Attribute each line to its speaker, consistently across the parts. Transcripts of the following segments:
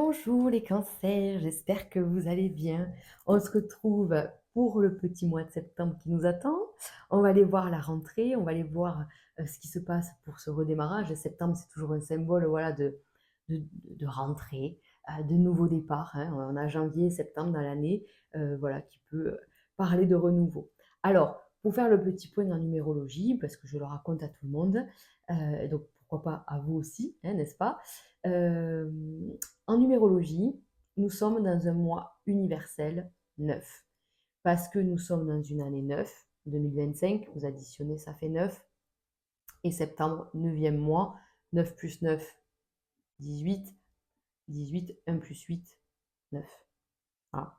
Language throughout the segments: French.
Speaker 1: Bonjour les cancers, j'espère que vous allez bien. On se retrouve pour le petit mois de septembre qui nous attend. On va aller voir la rentrée, on va aller voir ce qui se passe pour ce redémarrage. Septembre, c'est toujours un symbole voilà, de rentrée, de nouveau départ, hein. On a janvier, septembre dans l'année voilà, qui peut parler de renouveau. Alors, pour faire le petit point en numérologie, parce que je le raconte à tout le monde, donc pourquoi pas à vous aussi, hein, n'est-ce pas? Euh, En numérologie, nous sommes dans un mois universel 9 parce que nous sommes dans une année 9, 2025, vous additionnez, ça fait 9, et septembre, 9e mois, 9 plus 9, 18, 18, 1 plus 8, 9. Voilà.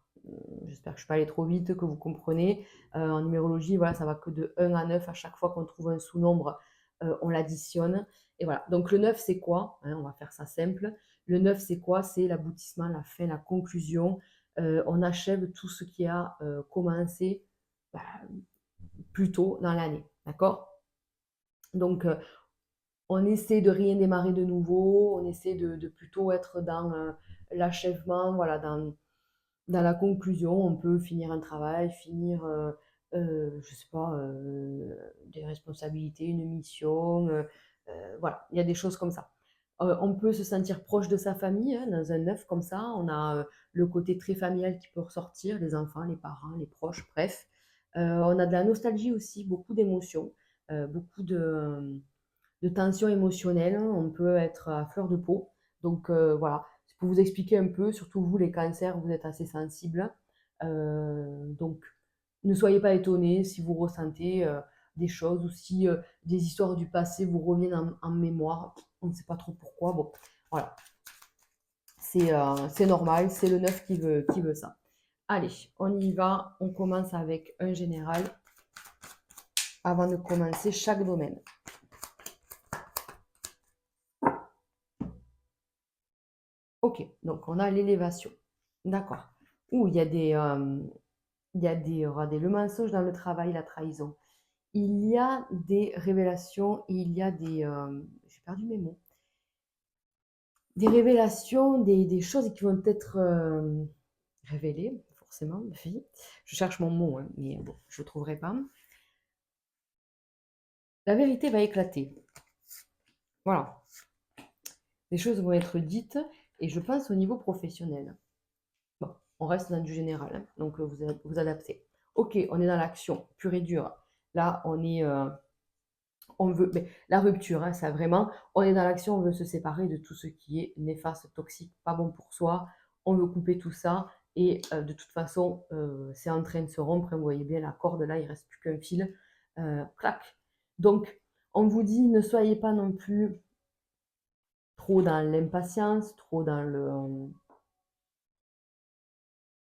Speaker 1: J'espère que je ne suis pas allée trop vite, que vous comprenez. En numérologie, voilà, ça va que de 1 à 9. À chaque fois qu'on trouve un sous-nombre, on l'additionne. Et voilà. Donc le 9, c'est quoi, hein? On va faire ça simple. Le 9, c'est quoi? C'est l'aboutissement, la fin, la conclusion. On achève tout ce qui a commencé bah, plus tôt dans l'année. D'accord? Donc, on essaie de rien démarrer de nouveau. On essaie de plutôt être dans l'achèvement, voilà, dans la conclusion. On peut finir un travail, finir, je sais pas, des responsabilités, une mission, voilà, il y a des choses comme ça. On peut se sentir proche de sa famille, hein, dans un 9 comme ça. On a le côté très familial qui peut ressortir, les enfants, les parents, les proches, bref. On a de la nostalgie aussi, beaucoup d'émotions, beaucoup de tensions émotionnelles. On peut être à fleur de peau. Donc voilà, c'est pour vous expliquer un peu, surtout vous les cancers, vous êtes assez sensibles. Donc ne soyez pas étonnés si vous ressentez des choses ou si des histoires du passé vous reviennent en mémoire. On ne sait pas trop pourquoi. Bon, voilà, c'est normal, c'est le 9 qui veut ça. Allez, on y va. On commence avec un général avant de commencer chaque domaine. Ok, donc on a l'élévation. D'accord. Ouh, il y aura le mensonge dans le travail, la trahison. Il y a des révélations, il y a j'ai perdu mes mots, des révélations, des choses qui vont être révélées, forcément, oui. Je cherche mon mot, hein, mais bon, je ne trouverai pas. La vérité va éclater. Voilà. Les choses vont être dites, et je pense au niveau professionnel. Bon, on reste dans du général, hein, donc vous adaptez. Ok, on est dans l'action, pure et dure. Là, on veut, mais la rupture, hein, ça vraiment, on est dans l'action, on veut se séparer de tout ce qui est néfaste, toxique, pas bon pour soi. On veut couper tout ça, et de toute façon, c'est en train de se rompre, hein. Vous voyez bien la corde là, il ne reste plus qu'un fil. Clac. Donc, on vous dit, ne soyez pas non plus trop dans l'impatience, trop dans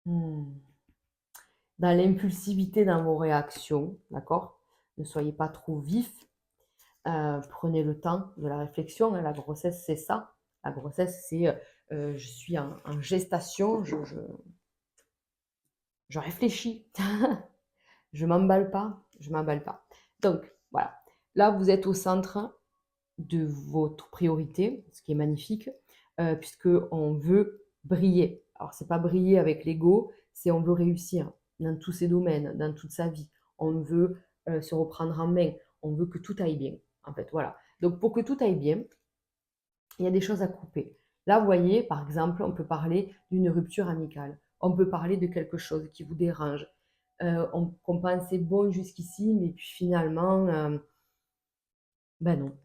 Speaker 1: hmm, dans l'impulsivité dans vos réactions, d'accord? Ne soyez pas trop vif. Prenez le temps de la réflexion, hein. La grossesse, c'est ça. La grossesse, c'est je suis en gestation, je réfléchis. Je m'emballe pas, je m'emballe pas. Donc, voilà. Là, vous êtes au centre de votre priorité, ce qui est magnifique, puisqu'on veut briller. Alors, c'est pas briller avec l'ego, c'est on veut réussir dans tous ses domaines, dans toute sa vie. On veut se reprendre en main, on veut que tout aille bien, en fait, voilà. Donc, pour que tout aille bien, il y a des choses à couper. Là, vous voyez, par exemple, on peut parler d'une rupture amicale. On peut parler de quelque chose qui vous dérange. Qu'on pensait bon jusqu'ici, mais puis finalement, ben non.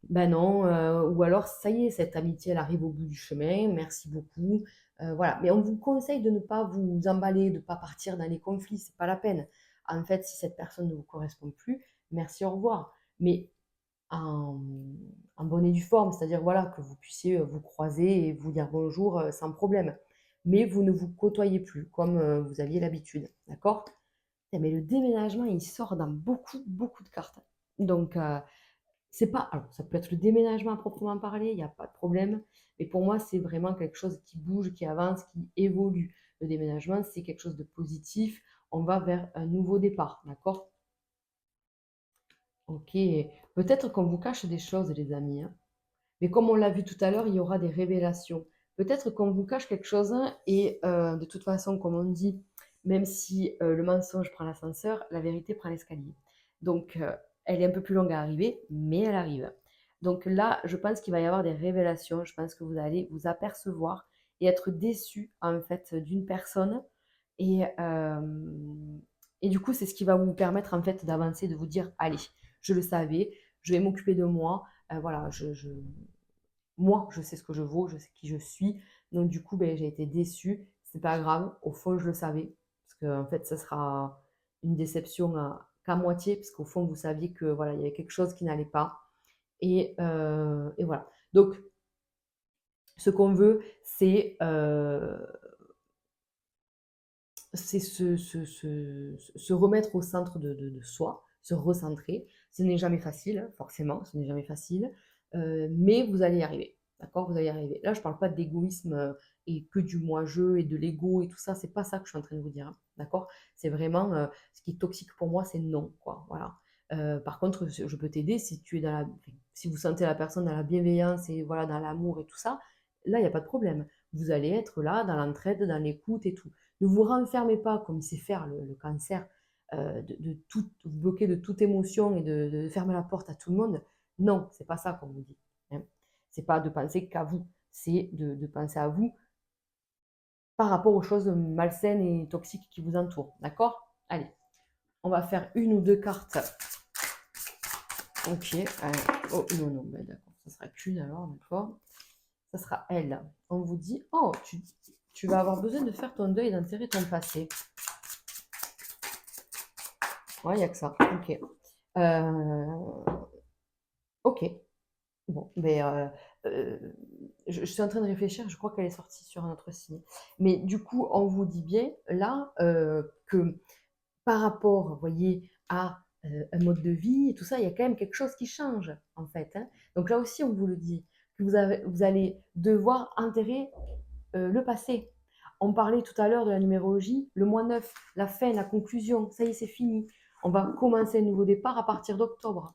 Speaker 1: Ben non, ou alors ça y est, cette amitié, elle arrive au bout du chemin, merci beaucoup. Voilà, mais on vous conseille de ne pas vous emballer, de ne pas partir dans les conflits, c'est pas la peine. En fait, si cette personne ne vous correspond plus, merci, au revoir. Mais en, en bonne et due forme, c'est-à-dire voilà, que vous puissiez vous croiser et vous dire bonjour sans problème. Mais vous ne vous côtoyez plus comme vous aviez l'habitude, d'accord? Mais le déménagement, il sort dans beaucoup, beaucoup de cartes. Donc, c'est pas. Alors, ça peut être le déménagement à proprement parler, il n'y a pas de problème. Mais pour moi, c'est vraiment quelque chose qui bouge, qui avance, qui évolue. Le déménagement, c'est quelque chose de positif. On va vers un nouveau départ, d'accord? Ok. Peut-être qu'on vous cache des choses, les amis, hein. Mais comme on l'a vu tout à l'heure, il y aura des révélations. peut-être qu'on vous cache quelque chose et de toute façon, comme on dit, même si le mensonge prend l'ascenseur, la vérité prend l'escalier. Donc, elle est un peu plus longue à arriver, mais elle arrive. Donc là, je pense qu'il va y avoir des révélations. Je pense que vous allez vous apercevoir et être déçu en fait d'une personne. Et, et du coup, c'est ce qui va vous permettre en fait d'avancer, de vous dire, allez, je le savais, je vais m'occuper de moi. Voilà, moi, je sais ce que je vaux, je sais qui je suis. Donc du coup, ben, j'ai été déçue. C'est pas grave. Au fond, je le savais. Parce que en fait, ça sera une déception qu'à moitié, parce qu'au fond, vous saviez que voilà, il y avait quelque chose qui n'allait pas. Et voilà. Donc, ce qu'on veut, c'est se remettre au centre de soi, se recentrer. Ce n'est jamais facile, forcément, ce n'est jamais facile, mais vous allez y arriver. D'accord? Vous allez y arriver. Là, je ne parle pas d'égoïsme et que du moi-je et de l'ego et tout ça. C'est pas ça que je suis en train de vous dire. Hein, d'accord? C'est vraiment ce qui est toxique pour moi, c'est non, quoi. Voilà. Par contre, je peux t'aider si tu es dans si vous sentez la personne dans la bienveillance et voilà dans l'amour et tout ça. Là, il n'y a pas de problème. Vous allez être là dans l'entraide, dans l'écoute et tout. Ne vous renfermez pas comme il sait faire le cancer, de tout, vous bloquer de toute émotion et de fermer la porte à tout le monde. Non, c'est pas ça qu'on vous dit. Hein. C'est pas de penser qu'à vous, c'est de penser à vous par rapport aux choses malsaines et toxiques qui vous entourent. D'accord? Allez, on va faire une ou deux cartes. Ok. Oh non, non, ben d'accord. Ça sera qu'une alors, d'accord. Ça sera elle. On vous dit, oh, tu vas avoir besoin de faire ton deuil, d'enterrer ton passé. Ouais, il n'y a que ça. Ok. Ok. Bon, mais je suis en train de réfléchir, je crois qu'elle est sortie sur un autre signe. Mais du coup, on vous dit bien là que par rapport, vous voyez, à un mode de vie et tout ça, il y a quand même quelque chose qui change, en fait. Hein. Donc là aussi, on vous le dit, que vous allez devoir enterrer le passé. On parlait tout à l'heure de la numérologie, le mois 9, la fin, la conclusion, ça y est, c'est fini. On va commencer un nouveau départ à partir d'octobre.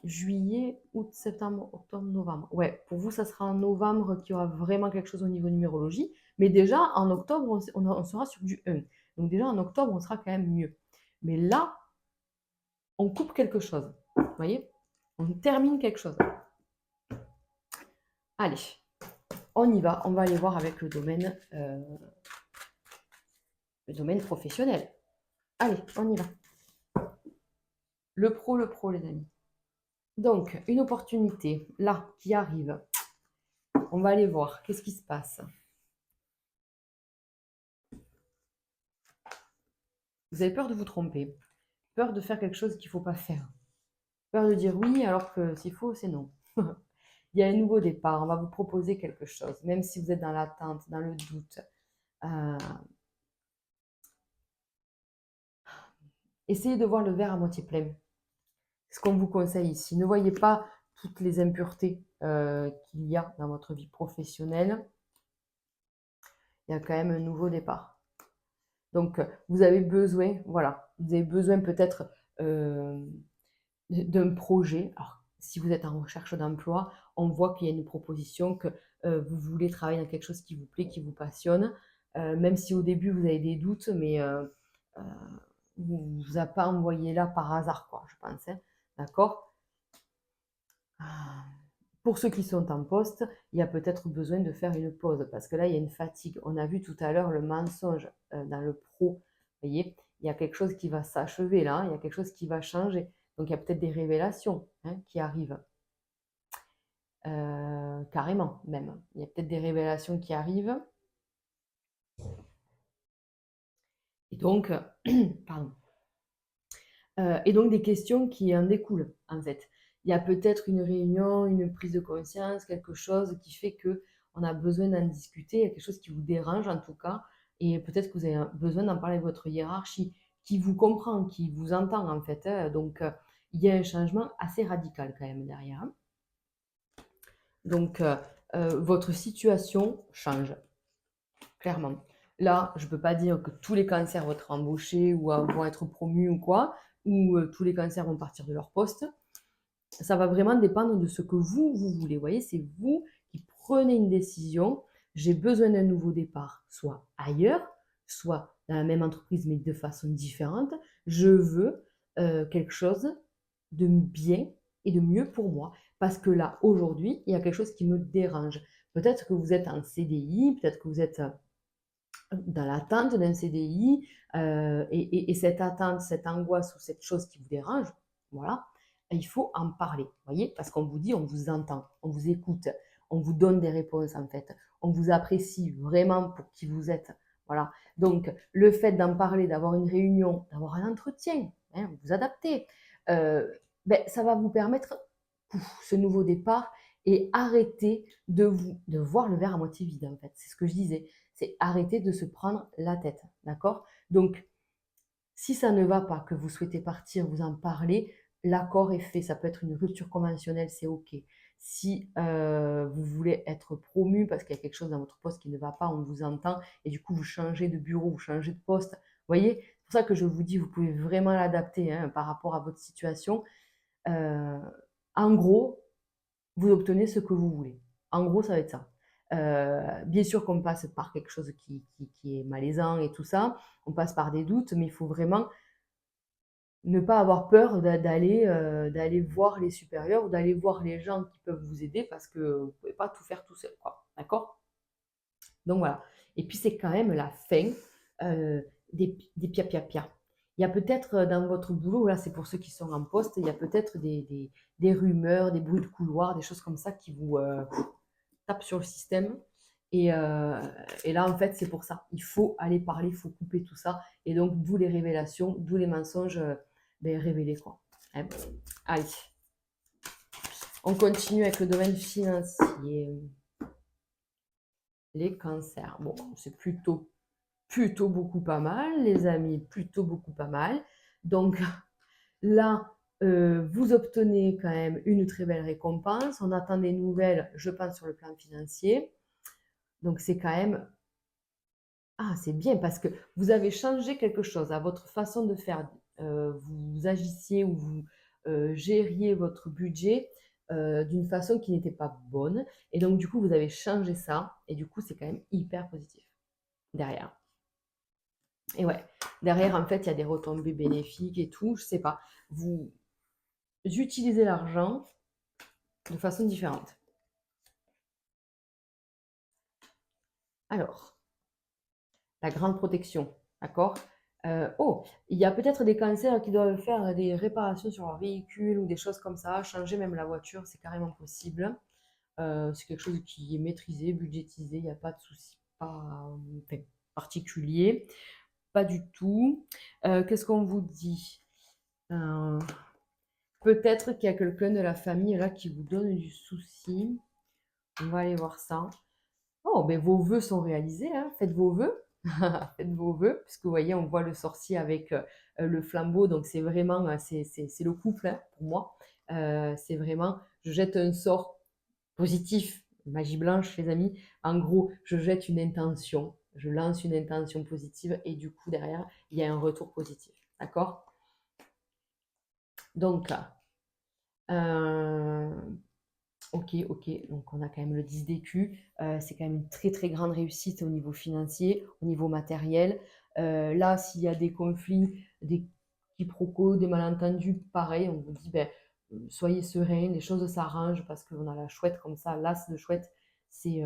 Speaker 1: Juillet, août, septembre, octobre, novembre. Ouais, pour vous, ça sera en novembre qu'il y aura vraiment quelque chose au niveau numérologie. Mais déjà, en octobre, on sera sur du 1. Donc déjà, en octobre, on sera quand même mieux. Mais là, on coupe quelque chose. Vous voyez? On termine quelque chose. Allez, on y va. On va aller voir avec le domaine professionnel. Allez, on y va. Le pro, les amis. Donc, une opportunité, là, qui arrive. On va aller voir. Qu'est-ce qui se passe? Vous avez peur de vous tromper. Peur de faire quelque chose qu'il ne faut pas faire. Peur de dire oui alors que s'il faut, c'est non. Il y a un nouveau départ. On va vous proposer quelque chose. Même si vous êtes dans l'attente, dans le doute. Euh, essayez de voir le verre à moitié plein. C'est ce qu'on vous conseille ici. Ne voyez pas toutes les impuretés qu'il y a dans votre vie professionnelle. Il y a quand même un nouveau départ. Donc, vous avez besoin, voilà, vous avez besoin peut-être d'un projet. Alors, si vous êtes en recherche d'emploi, on voit qu'il y a une proposition, que vous voulez travailler dans quelque chose qui vous plaît, qui vous passionne, même si au début vous avez des doutes, mais vous ne vous a pas envoyé là par hasard, quoi, je pense. Hein. D'accord? Pour ceux qui sont en poste, il y a peut-être besoin de faire une pause parce que là, il y a une fatigue. On a vu tout à l'heure le mensonge dans le pro. Vous voyez, il y a quelque chose qui va s'achever là, il y a quelque chose qui va changer. Donc, il y a peut-être des révélations qui arrivent. Carrément, même. Il y a peut-être des révélations qui arrivent. Et donc, pardon. Et donc, des questions qui en découlent, en fait. Il y a peut-être une réunion, une prise de conscience, quelque chose qui fait que on a besoin d'en discuter, il y a quelque chose qui vous dérange en tout cas, et peut-être que vous avez besoin d'en parler avec votre hiérarchie, qui vous comprend, qui vous entend en fait. Hein. Donc, il y a un changement assez radical quand même derrière. Hein. Donc, votre situation change, clairement. Là, je ne peux pas dire que tous les cancers vont être embauchés ou vont être promus ou quoi, ou tous les cancers vont partir de leur poste. Ça va vraiment dépendre de ce que vous voulez. Vous voyez, c'est vous qui prenez une décision j'ai besoin d'un nouveau départ, soit ailleurs, soit dans la même entreprise mais de façon différente. Je veux quelque chose de bien et de mieux pour moi. Parce que là, aujourd'hui, il y a quelque chose qui me dérange. Peut-être que vous êtes en CDI, peut-être que vous êtes dans l'attente d'un CDI, et cette attente, cette angoisse ou cette chose qui vous dérange, voilà, il faut en parler, voyez, parce qu'on vous dit, on vous entend, on vous écoute, on vous donne des réponses en fait, on vous apprécie vraiment pour qui vous êtes, voilà. Donc, le fait d'en parler, d'avoir une réunion, d'avoir un entretien, hein, vous adaptez, ben, ça va vous permettre ce nouveau départ et arrêter de voir le verre à moitié vide en fait. C'est ce que je disais, c'est arrêter de se prendre la tête, d'accord? Donc, si ça ne va pas, que vous souhaitez partir, vous en parlez, l'accord est fait. Ça peut être une rupture conventionnelle, c'est OK. Si vous voulez être promu parce qu'il y a quelque chose dans votre poste qui ne va pas, on vous entend et du coup vous changez de bureau, vous changez de poste. Vous voyez, c'est pour ça que je vous dis, vous pouvez vraiment l'adapter hein, par rapport à votre situation. Euh, en gros, vous obtenez ce que vous voulez. En gros, ça va être ça. Bien sûr qu'on passe par quelque chose qui est malaisant et tout ça, on passe par des doutes, mais il faut vraiment ne pas avoir peur d'aller voir les supérieurs ou d'aller voir les gens qui peuvent vous aider parce que vous ne pouvez pas tout faire tout seul, quoi. D'accord? Donc voilà. Et puis c'est quand même la fin des pia-pia-pia. Il y a peut-être dans votre boulot, là c'est pour ceux qui sont en poste, il y a peut-être des rumeurs, des bruits de couloir, des choses comme ça qui vous tapent sur le système. Et là, en fait, c'est pour ça. Il faut aller parler, il faut couper tout ça. Et donc, d'où les révélations, d'où les mensonges ben, révélés, quoi. Hein. Allez, on continue avec le domaine financier. Les cancers. Bon, c'est plutôt beaucoup pas mal, les amis, plutôt beaucoup pas mal. Donc là, vous obtenez quand même une très belle récompense. On attend des nouvelles, je pense, sur le plan financier. Donc c'est quand même... Ah, c'est bien parce que vous avez changé quelque chose à votre façon de faire. Vous agissiez ou vous gériez votre budget d'une façon qui n'était pas bonne. Et donc, du coup, vous avez changé ça. Et du coup, c'est quand même hyper positif derrière. Et ouais, derrière, en fait, il y a des retombées bénéfiques et tout. Je sais pas. Vous utilisez l'argent de façon différente. Alors, la grande protection, d'accord? Oh, il y a peut-être des cancers qui doivent faire des réparations sur leur véhicule ou des choses comme ça, changer même la voiture, c'est carrément possible. C'est quelque chose qui est maîtrisé, budgétisé, il n'y a pas de souci enfin, particulier, pas du tout. Qu'est-ce qu'on vous dit? Euh, Peut-être qu'il y a quelqu'un de la famille là qui vous donne du souci. On va aller voir ça. Oh, ben vos vœux sont réalisés, hein. Faites vos vœux. Faites vos vœux, puisque vous voyez, on voit le sorcier avec le flambeau, donc c'est vraiment, c'est le couple hein, pour moi. C'est vraiment, je jette un sort positif, magie blanche, les amis. En gros, je jette une intention, je lance une intention positive et du coup, derrière, il y a un retour positif. D'accord? Donc, euh, ok, ok, donc on a quand même le 10 d'écu. C'est quand même une très très grande réussite au niveau financier, au niveau matériel. Là, s'il y a des conflits, des quiproquos, des malentendus, pareil, on vous dit, ben, soyez sereins, les choses s'arrangent parce qu'on a la chouette comme ça, l'as de chouette, c'est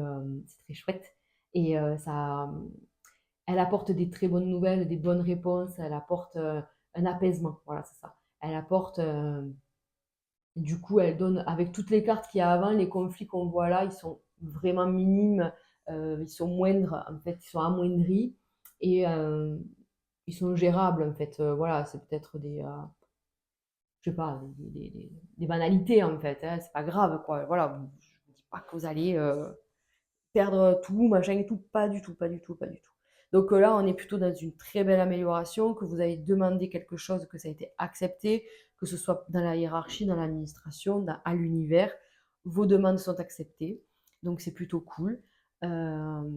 Speaker 1: très chouette. Et elle apporte des très bonnes nouvelles, des bonnes réponses, elle apporte un apaisement, voilà, c'est ça. Elle apporte du coup, elle donne, avec toutes les cartes qu'il y a avant, les conflits qu'on voit là, ils sont vraiment minimes, ils sont moindres, en fait, ils sont amoindris et ils sont gérables, en fait. Voilà, c'est peut-être je sais pas, des banalités, en fait, hein, c'est pas grave, quoi. Voilà, je ne dis pas que vous allez perdre tout, machin et tout, pas du tout, pas du tout, pas du tout. Donc là, on est plutôt dans une très belle amélioration, que vous avez demandé quelque chose, que ça a été accepté, que ce soit dans la hiérarchie, dans l'administration, à l'univers, vos demandes sont acceptées. Donc c'est plutôt cool. Euh,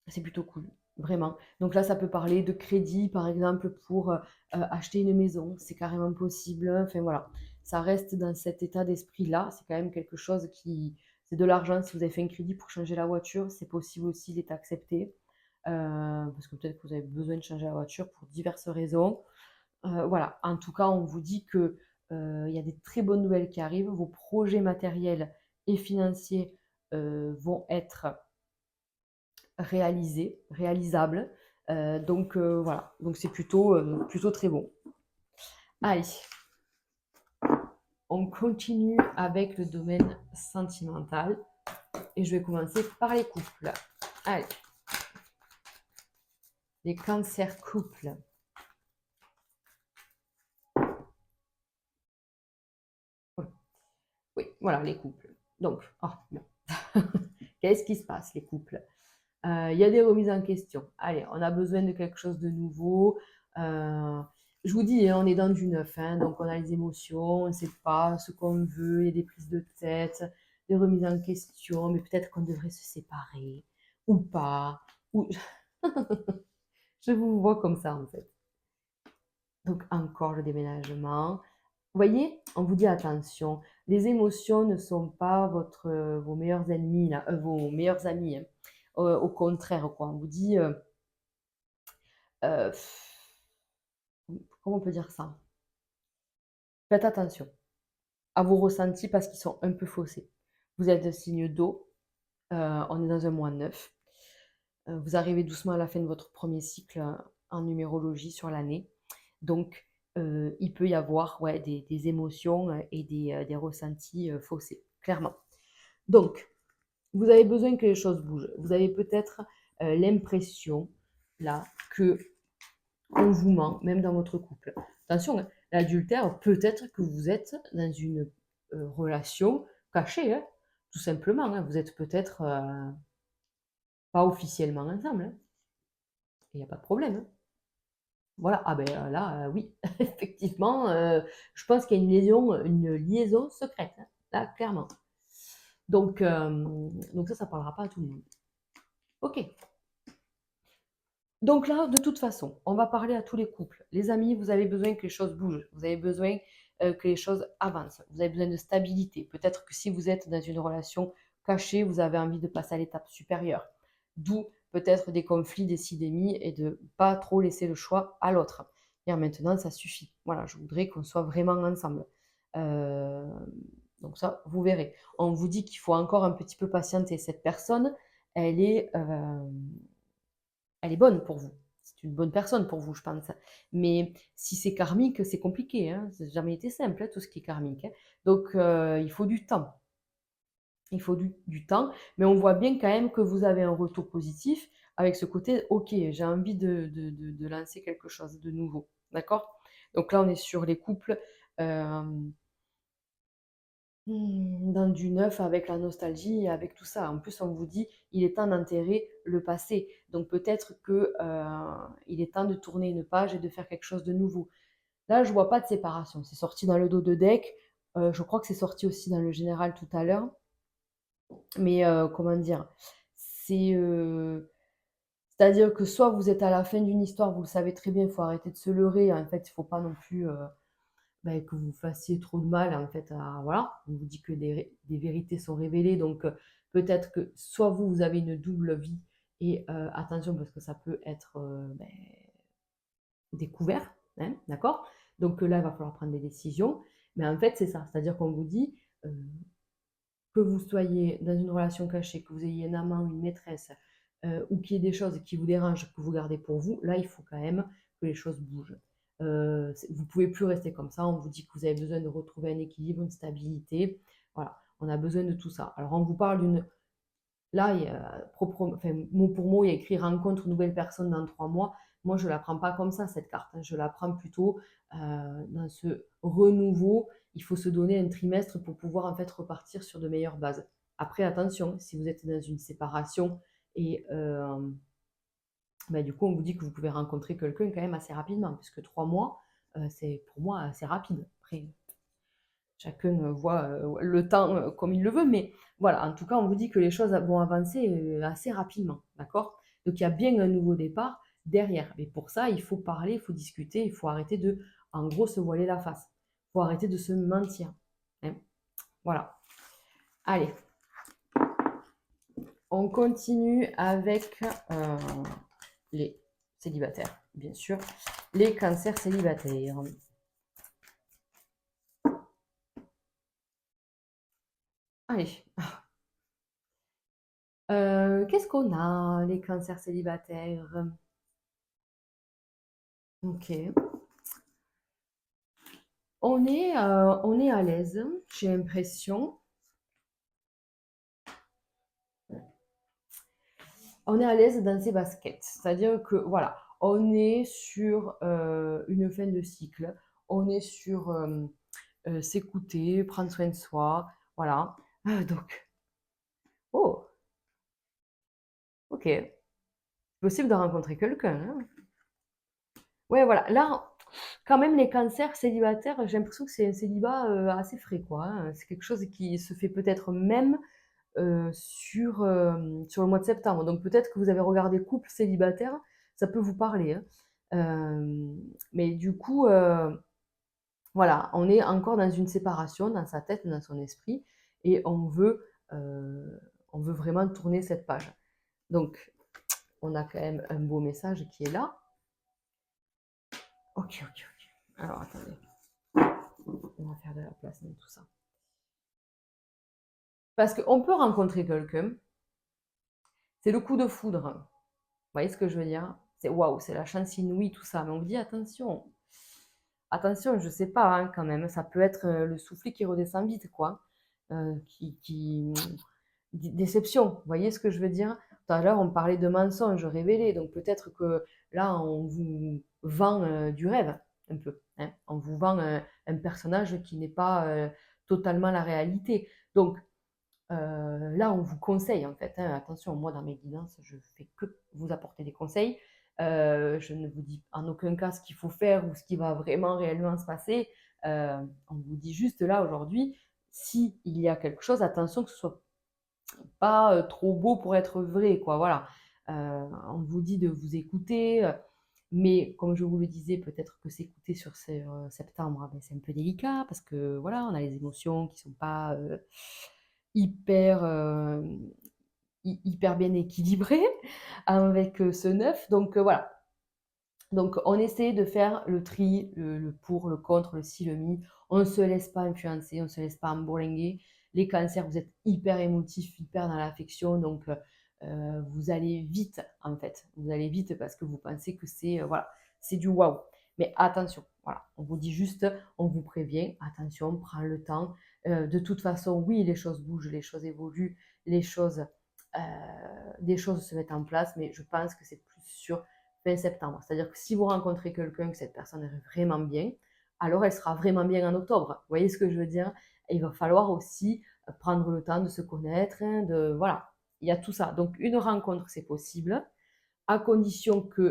Speaker 1: c'est plutôt cool, vraiment. Donc là, ça peut parler de crédit, par exemple, pour acheter une maison. C'est carrément possible. Enfin voilà, ça reste dans cet état d'esprit-là. C'est quand même quelque chose qui... c'est de l'argent. Si vous avez fait un crédit pour changer la voiture, c'est possible aussi, il est accepté. Parce que peut-être que vous avez besoin de changer la voiture pour diverses raisons. Voilà, en tout cas, on vous dit que, il y a des très bonnes nouvelles qui arrivent. Vos projets matériels et financiers, vont être réalisables. Donc voilà, donc c'est plutôt très bon. Allez, on continue avec le domaine sentimental et je vais commencer par les couples. Allez, les cancers couples. Oui, voilà, les couples. Donc, oh, bon. Qu'est-ce qui se passe, les couples? Il y a des remises en question. Allez, on a besoin de quelque chose de nouveau. Je vous dis, hein, on est dans du neuf, hein, donc on a les émotions, on ne sait pas ce qu'on veut, il y a des prises de tête, des remises en question, mais peut-être qu'on devrait se séparer, ou pas. Ou... Je vous vois comme ça, en fait. Donc, encore le déménagement. Vous voyez, on vous dit attention, les émotions ne sont pas vos meilleurs ennemis, là, vos meilleurs amis, hein. Au contraire, quoi. On vous dit, euh, comment on peut dire ça? Faites attention à vos ressentis parce qu'ils sont un peu faussés. Vous êtes un signe d'eau, on est dans un mois 9. Vous arrivez doucement à la fin de votre premier cycle en numérologie sur l'année. Donc, il peut y avoir ouais, des émotions et des ressentis faussés, clairement. Donc, vous avez besoin que les choses bougent. Vous avez peut-être l'impression, là, que on vous ment, même dans votre couple. Attention, hein, l'adultère, peut-être que vous êtes dans une relation cachée, hein, tout simplement. Hein. Vous êtes peut-être pas officiellement ensemble. Hein. Il n'y a pas de problème. Hein. Voilà, ah ben là, oui, effectivement, je pense qu'il y a une liaison secrète, hein, là, clairement. Donc ça parlera pas à tout le monde. Ok. Donc là, de toute façon, on va parler à tous les couples. Les amis, vous avez besoin que les choses bougent. Vous avez besoin que les choses avancent. Vous avez besoin de stabilité. Peut-être que si vous êtes dans une relation cachée, vous avez envie de passer à l'étape supérieure. D'où peut-être des conflits, des sidémies et de pas trop laisser le choix à l'autre. Et maintenant, ça suffit. Voilà, je voudrais qu'on soit vraiment ensemble. Euh, donc ça, vous verrez. On vous dit qu'il faut encore un petit peu patienter. Cette personne, elle est, euh, elle est bonne pour vous. C'est une bonne personne pour vous, je pense. Mais si c'est karmique, c'est compliqué. Hein. Ça n'a jamais été simple, hein, tout ce qui est karmique. Hein. Donc, il faut du temps. Il faut du temps. Mais on voit bien quand même que vous avez un retour positif avec ce côté, OK, j'ai envie de lancer quelque chose de nouveau. D'accord? Donc là, on est sur les couples. euh, dans du neuf avec la nostalgie et avec tout ça. En plus, on vous dit, il est temps d'enterrer le passé. Donc peut-être que il est temps de tourner une page et de faire quelque chose de nouveau. Là, je vois pas de séparation. C'est sorti dans le dos de deck. Je crois que c'est sorti aussi dans le général tout à l'heure. Mais comment dire, c'est c'est-à-dire que soit vous êtes à la fin d'une histoire, vous le savez très bien, il faut arrêter de se leurrer. En fait, il faut pas non plus bah, que vous fassiez trop de mal, en fait, voilà, on vous dit que des vérités sont révélées, donc peut-être que soit vous, vous avez une double vie, et attention, parce que ça peut être ben, découvert, hein, d'accord? Donc là, il va falloir prendre des décisions, mais en fait, c'est ça, c'est-à-dire qu'on vous dit euh, que vous soyez dans une relation cachée, que vous ayez un amant ou une maîtresse, ou qu'il y ait des choses qui vous dérangent, que vous gardez pour vous, là, il faut quand même que les choses bougent. Vous ne pouvez plus rester comme ça, on vous dit que vous avez besoin de retrouver un équilibre, une stabilité. Voilà, on a besoin de tout ça. Alors, on vous parle d'une... Là, il y a, enfin, mot pour mot, il y a écrit rencontre nouvelle personne dans 3 mois. Moi, je ne la prends pas comme ça, cette carte. Hein. Je la prends plutôt dans ce renouveau. Il faut se donner un trimestre pour pouvoir en fait repartir sur de meilleures bases. Après, attention, si vous êtes dans une séparation et bah, du coup, on vous dit que vous pouvez rencontrer quelqu'un quand même assez rapidement, puisque 3 mois, c'est pour moi assez rapide. Après, chacun voit le temps comme il le veut, mais voilà, en tout cas, on vous dit que les choses vont avancer assez rapidement, d'accord? Donc, il y a bien un nouveau départ derrière. Mais pour ça, il faut parler, il faut discuter, il faut arrêter de, en gros, se voiler la face. Il faut arrêter de se mentir. Hein. Voilà. Allez, On continue avec les célibataires, bien sûr. Les cancers célibataires. Allez. Qu'est-ce qu'on a, les cancers célibataires? Ok. On est à l'aise, j'ai l'impression. On est à l'aise dans ses baskets. C'est-à-dire que, voilà, on est sur une fin de cycle. On est sur s'écouter, prendre soin de soi. Voilà. Donc, oh, ok. Possible de rencontrer quelqu'un, hein. Ouais, voilà. Là, quand même, les cancers célibataires, j'ai l'impression que c'est un célibat assez frais, quoi, hein. C'est quelque chose qui se fait peut-être même sur le mois de septembre. Donc peut-être que vous avez regardé Couple célibataire, ça peut vous parler, hein. Mais du coup, voilà, on est encore dans une séparation, dans sa tête, dans son esprit, et on veut vraiment tourner cette page. Donc, on a quand même un beau message qui est là. Ok, ok, ok. Alors, attendez. On va faire de la place dans tout ça. Parce qu'on peut rencontrer quelqu'un, c'est le coup de foudre. Vous voyez ce que je veux dire? C'est waouh, c'est la chance inouïe, tout ça. Mais on vous dit attention, attention, je sais pas hein, quand même, ça peut être le soufflet qui redescend vite, quoi. Qui... Déception, vous voyez ce que je veux dire? Tout à l'heure, on parlait de mensonges révélés, donc peut-être que là, on vous vend du rêve, un peu, hein. On vous vend un personnage qui n'est pas totalement la réalité. Donc, là, on vous conseille en fait, hein, attention, moi dans mes guidances, je fais que vous apporter des conseils. Je ne vous dis en aucun cas ce qu'il faut faire ou ce qui va vraiment réellement se passer. On vous dit juste là aujourd'hui, s'il y a quelque chose, attention que ce soit pas trop beau pour être vrai, quoi. Voilà. On vous dit de vous écouter, mais comme je vous le disais, peut-être que s'écouter sur septembre, ben, c'est un peu délicat parce que voilà, on a les émotions qui sont pas hyper, hyper bien équilibrées avec ce neuf. Donc voilà. Donc on essaie de faire le tri, le pour, le contre, le si, le mi. On ne se laisse pas influencer, on ne se laisse pas embourlinguer. Les cancers, vous êtes hyper émotifs, hyper dans l'affection, donc vous allez vite en fait. Vous allez vite parce que vous pensez que c'est voilà, c'est du waouh. Mais attention, voilà, on vous dit juste, on vous prévient, attention, prends le temps. De toute façon, oui, les choses bougent, les choses évoluent, les choses, euh, des choses se mettent en place, mais je pense que c'est plus sur fin septembre. C'est-à-dire que si vous rencontrez quelqu'un, que cette personne est vraiment bien, alors elle sera vraiment bien en octobre. Vous voyez ce que je veux dire? Et il va falloir aussi prendre le temps de se connaître, hein, de voilà, il y a tout ça. Donc une rencontre, c'est possible, à condition que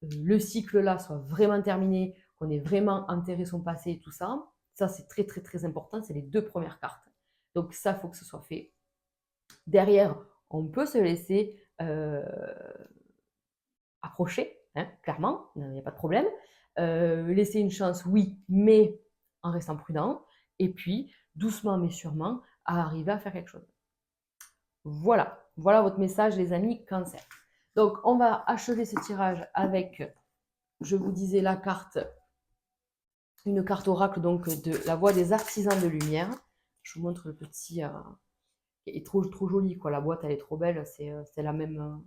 Speaker 1: le cycle là soit vraiment terminé, qu'on ait vraiment enterré son passé et tout ça. Ça, c'est très très très important, c'est les deux premières cartes. Donc ça, il faut que ce soit fait. Derrière, on peut se laisser approcher, hein, clairement, il n'y a pas de problème. Laisser une chance, oui, mais en restant prudent. Et puis, doucement mais sûrement, à arriver à faire quelque chose. Voilà, voilà votre message, les amis, cancer. Donc, on va achever ce tirage avec, je vous disais, la carte, une carte oracle donc de la voix des artisans de lumière. Je vous montre le petit, qui est trop, trop joli, quoi. La boîte, elle est trop belle, c'est la même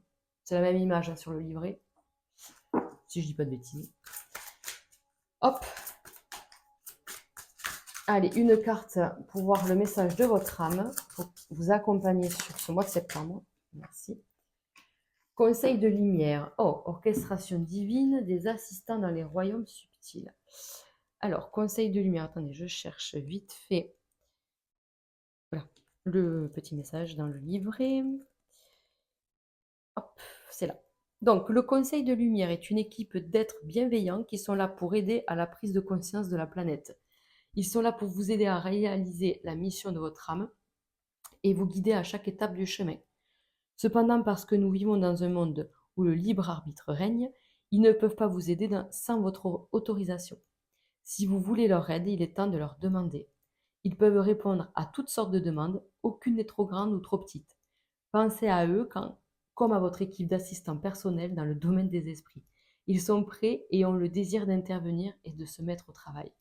Speaker 1: image hein, sur le livret, si je dis pas de bêtises. Hop, allez, une carte pour voir le message de votre âme, pour vous accompagner sur ce mois de septembre. Merci. Conseil de lumière. Oh, orchestration divine des assistants dans les royaumes subtils. Alors, conseil de lumière. Attendez, je cherche vite fait voilà, le petit message dans le livret. Hop, c'est là. Donc, le conseil de lumière est une équipe d'êtres bienveillants qui sont là pour aider à la prise de conscience de la planète. Ils sont là pour vous aider à réaliser la mission de votre âme et vous guider à chaque étape du chemin. Cependant, parce que nous vivons dans un monde où le libre arbitre règne, ils ne peuvent pas vous aider sans votre autorisation. Si vous voulez leur aide, il est temps de leur demander. Ils peuvent répondre à toutes sortes de demandes, aucune n'est trop grande ou trop petite. Pensez à eux comme à votre équipe d'assistants personnels dans le domaine des esprits. Ils sont prêts et ont le désir d'intervenir et de se mettre au travail.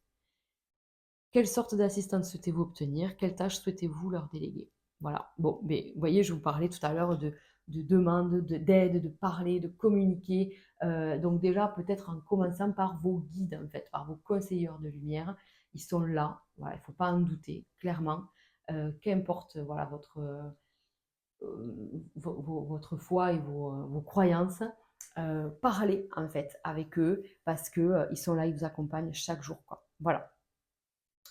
Speaker 1: Quelle sorte d'assistante souhaitez-vous obtenir? Quelle tâche souhaitez-vous leur déléguer? Voilà. Bon, mais vous voyez, je vous parlais tout à l'heure de demande, d'aide, de parler, de communiquer. Donc déjà, peut-être en commençant par vos guides, en fait, par vos conseilleurs de lumière. Ils sont là, voilà, il ne faut pas en douter, clairement. Qu'importe voilà, votre foi et vos croyances, parlez en fait avec eux parce que ils sont là, ils vous accompagnent chaque jour, quoi. Voilà.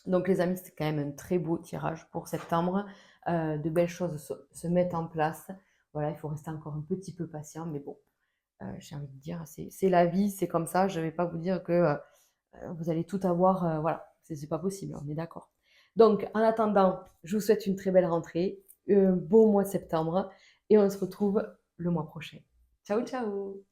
Speaker 1: Donc les amis, c'est quand même un très beau tirage pour septembre. De belles choses se mettent en place. Voilà, il faut rester encore un petit peu patient, mais bon, j'ai envie de dire, c'est la vie, c'est comme ça. Je ne vais pas vous dire que vous allez tout avoir. Voilà, c'est pas possible, on est d'accord. Donc, en attendant, je vous souhaite une très belle rentrée, un beau mois de septembre, et on se retrouve le mois prochain. Ciao, ciao!